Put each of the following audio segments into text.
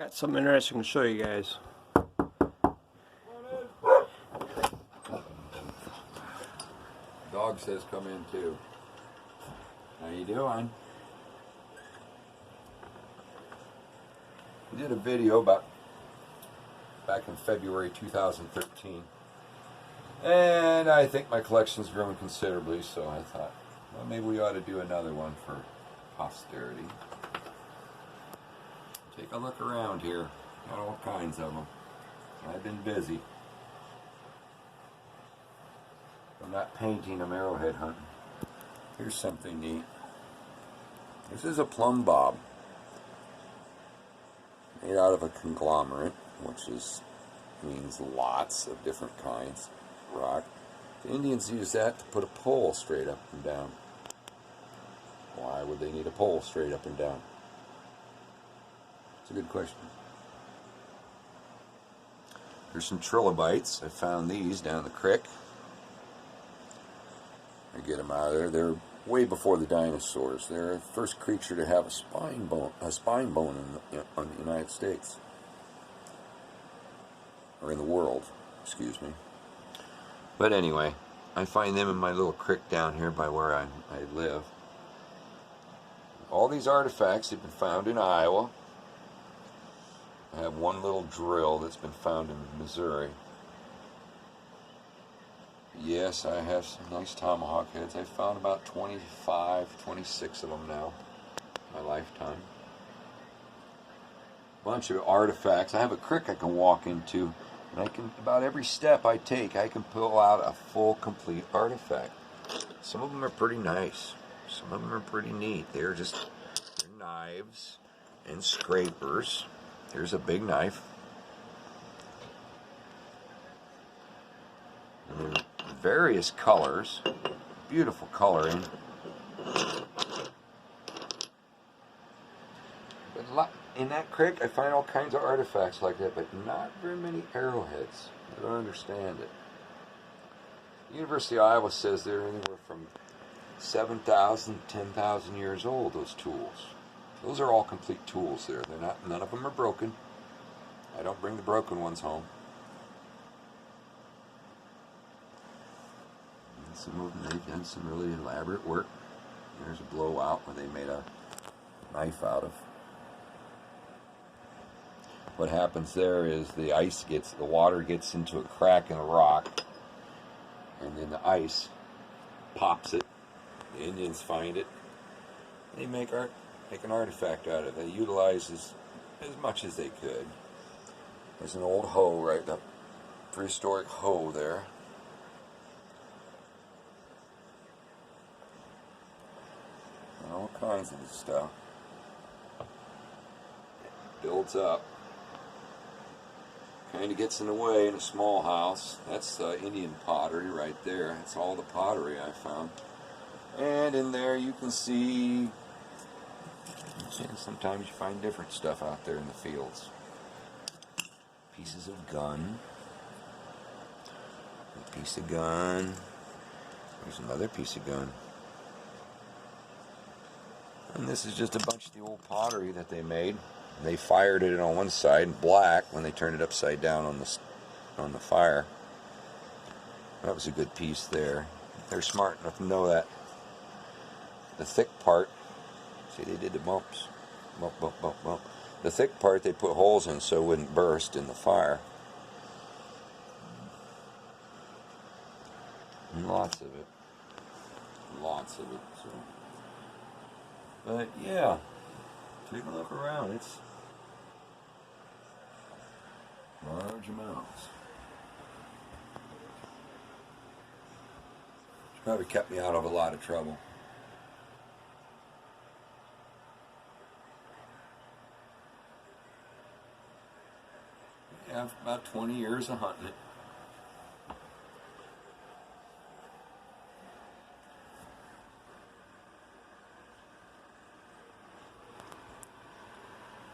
Got something interesting to show you guys. Dog says come in too. How you doing? We did a video back in February 2013, and I think my collection's grown considerably, so I thought, well, maybe we ought to do another one for posterity. Take a look around here. Got all kinds of them. I've been busy. I'm not painting, I'm arrowhead hunting. Here's something neat. This is a plumb bob. Made out of a conglomerate, which means lots of different kinds of rock. The Indians use that to put a pole straight up and down. Why would they need a pole straight up and down? It's a good question. There's some trilobites. I found these down the creek. I get them out of there. They're way before the dinosaurs. They're the first creature to have a spine bone in the United States. Or in the world, excuse me. But anyway, I find them in my little creek down here by where I live. All these artifacts have been found in Iowa. I have one little drill that's been found in Missouri. Yes, I have some nice tomahawk heads. I've found about 25, 26 of them now in my lifetime. Bunch of artifacts. I have a creek I can walk into, and I can, about every step I take, I can pull out a full, complete artifact. Some of them are pretty nice. Some of them are pretty neat. They're knives and scrapers. Here's a big knife. And various colors, beautiful coloring. But in that creek, I find all kinds of artifacts like that, but not very many arrowheads. I don't understand it. The University of Iowa says they're anywhere from 7,000 to 10,000 years old, those tools. Those are all complete tools there. None of them are broken. I don't bring the broken ones home. And some of them, they've done some really elaborate work. There's a blowout where they made a knife out of. What happens there is the water gets into a crack in a rock, and then the ice pops it. The Indians find it. They make an artifact out of it. They utilize as much as they could. There's an old hoe, right? The prehistoric hoe there. And all kinds of this stuff. It builds up. Kind of gets in the way in a small house. That's Indian pottery right there. That's all the pottery I found. And in there you can see, sometimes you find different stuff out there in the fields. Pieces of gun. A piece of gun. There's another piece of gun. And this is just a bunch of the old pottery that they made. They fired it on one side black when they turned it upside down on the fire. That was a good piece there. They're smart enough to know that. The thick part, see, they did the bumps. Bump, bump, bump, bump. The thick part they put holes in so it wouldn't burst in the fire. And lots of it. Lots of it. So. But yeah, take a look around. It's large amounts. It's probably kept me out of a lot of trouble. Yeah, about 20 years of hunting it.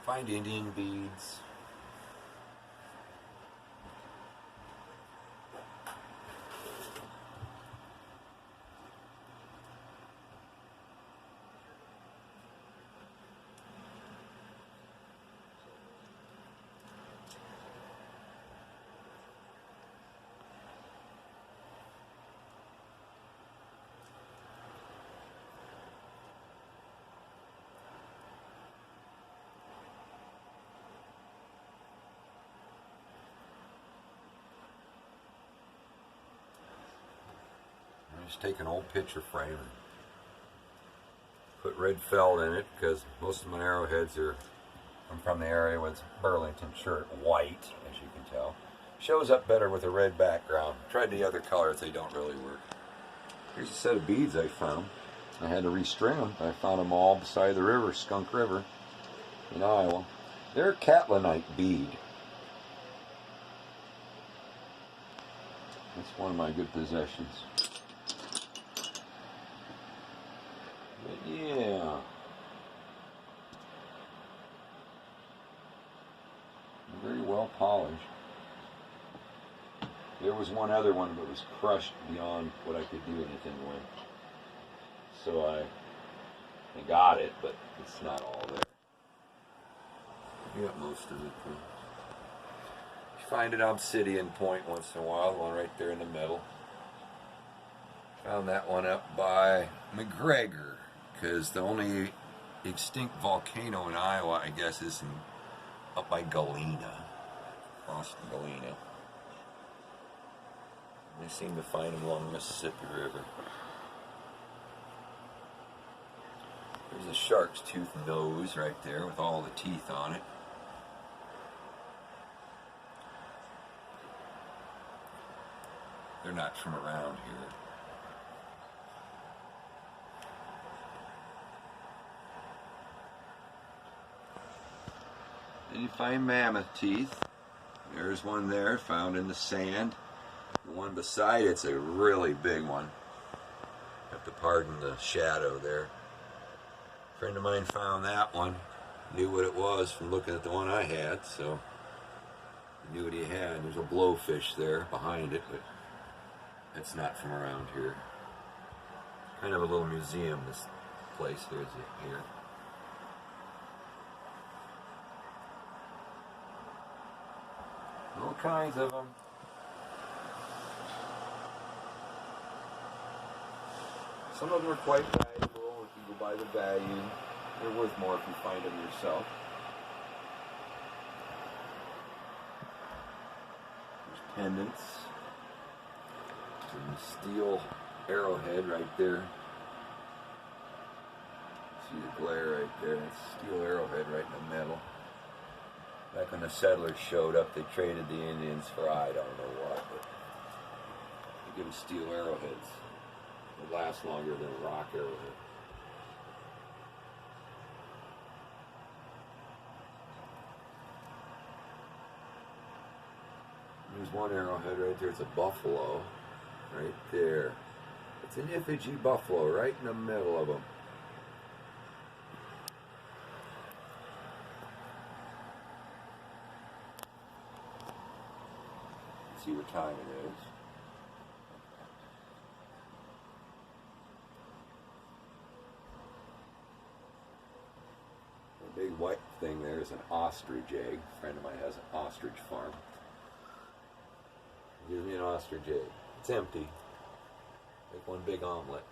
Find Indian beads. just take an old picture frame and put red felt in it, because most of my arrowheads are, I'm from the area with Burlington shirt, white, as you can tell. Shows up better with a red background. Tried the other colors, they don't really work. Here's a set of beads I found. I had to restring them. I found them all beside the river, Skunk River, in Iowa. They're a catlinite bead. That's one of my good possessions. But yeah. Very well polished. There was one other one that was crushed beyond what I could do anything with. So I got it, but it's not all there. I got most of it too. You find an obsidian point once in a while, one right there in the middle. Found that one up by McGregor, because the only extinct volcano in Iowa, I guess, is up by Galena, across Galena. They seem to find them along the Mississippi River. There's a shark's tooth nose right there with all the teeth on it. They're not from around here. Then you find mammoth teeth. There's one there found in the sand. The one beside it's a really big one. Have to pardon the shadow there. A friend of mine found that one. Knew what it was from looking at the one I had, so he knew what he had. There's a blowfish there behind it, but it's not from around here. Kind of a little museum, this place here. All kinds of them. Some of them are quite valuable if you go by the value. They're worth more if you find them yourself. There's pendants. There's a steel arrowhead right there. See the glare right there? It's a steel arrowhead right in the middle. Back when the settlers showed up, they traded the Indians for I don't know what, but they give them steel arrowheads. They last longer than a rock arrowhead. There's one arrowhead right there. It's a buffalo right there. It's an effigy buffalo right in the middle of them. See what time it is. The big white thing there is an ostrich egg. A friend of mine has an ostrich farm. Gives me an ostrich egg. It's empty. Like one big omelet.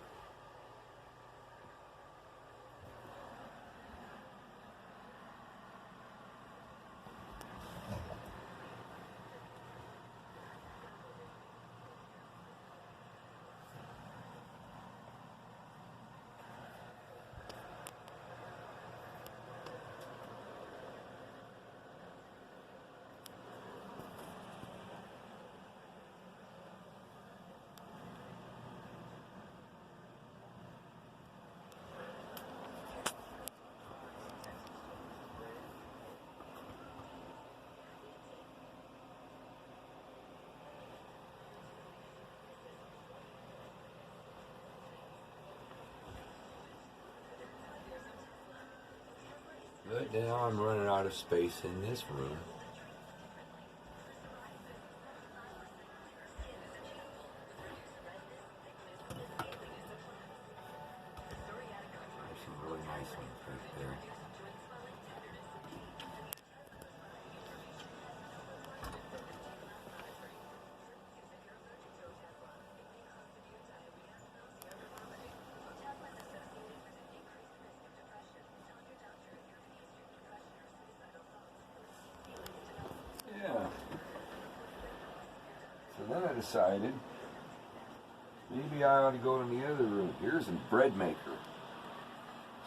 But now I'm running out of space in this room. There's some really nice ones right there. Yeah. So then I decided Maybe I ought to go in the other room. Here's a bread maker.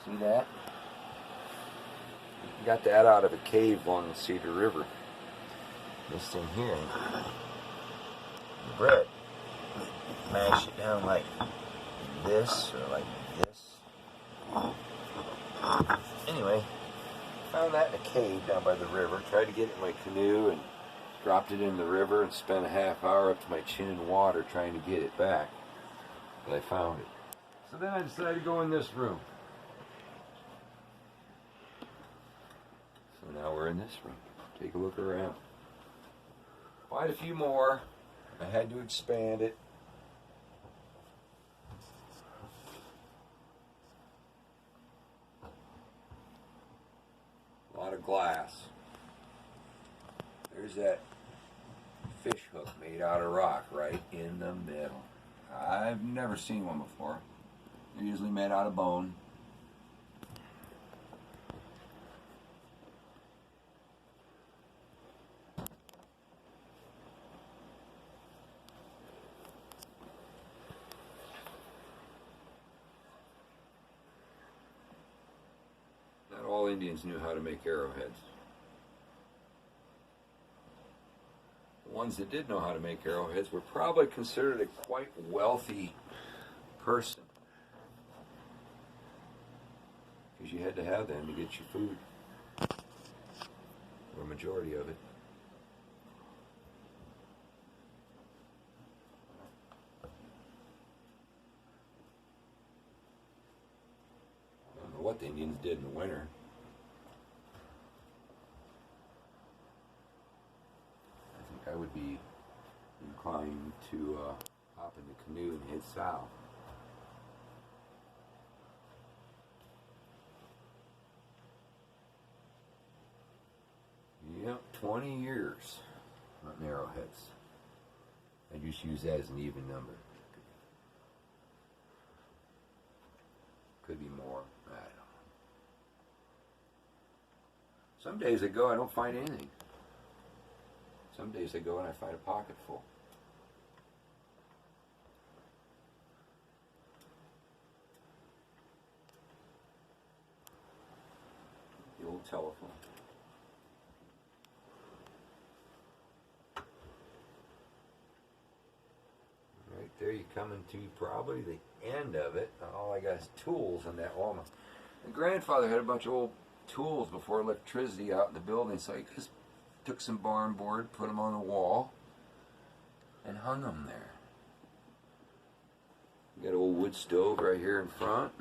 See that? Got that out of a cave along the Cedar River. This thing here, bread. Mash it down like this or like this. Anyway, found that in a cave down by the river. Tried to get it in my canoe and dropped it in the river and spent a half hour up to my chin in water trying to get it back. But I found it. So then I decided to go in this room. So now we're in this room. Take a look around. Quite a few more. I had to expand it. A lot of glass. There's that fish hook made out of rock right in the middle. I've never seen one before. They're usually made out of bone. Not all Indians knew how to make arrowheads. The ones that did know how to make arrowheads were probably considered a quite wealthy person, because you had to have them to get your food, or a majority of it. I don't know what the Indians did in the winter. I would be inclined to hop in the canoe and head south. Yep, 20 years on arrowheads. I just use that as an even number. Could be more. I don't know. Some days I go, I don't find anything. Some days I go and I find a pocket full. The old telephone. Right there, you come into probably the end of it. All I got is tools in that wall. My grandfather had a bunch of old tools before electricity out in the building, so he just took some barn board, put them on the wall, and hung them there. We got an old wood stove right here in front.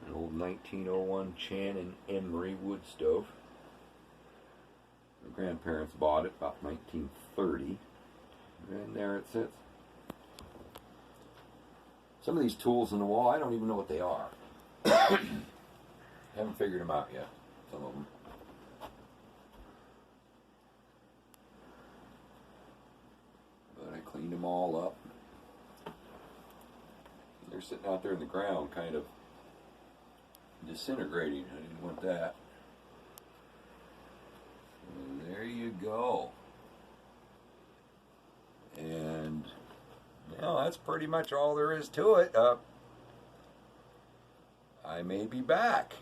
An old 1901 Chan and Emery wood stove. My grandparents bought it about 1930. And there it sits. Some of these tools in the wall, I don't even know what they are. Haven't figured them out yet, some of them. But I cleaned them all up. They're sitting out there in the ground, kind of disintegrating. I didn't want that. And there you go. And now that's pretty much all there is to it. I may be back.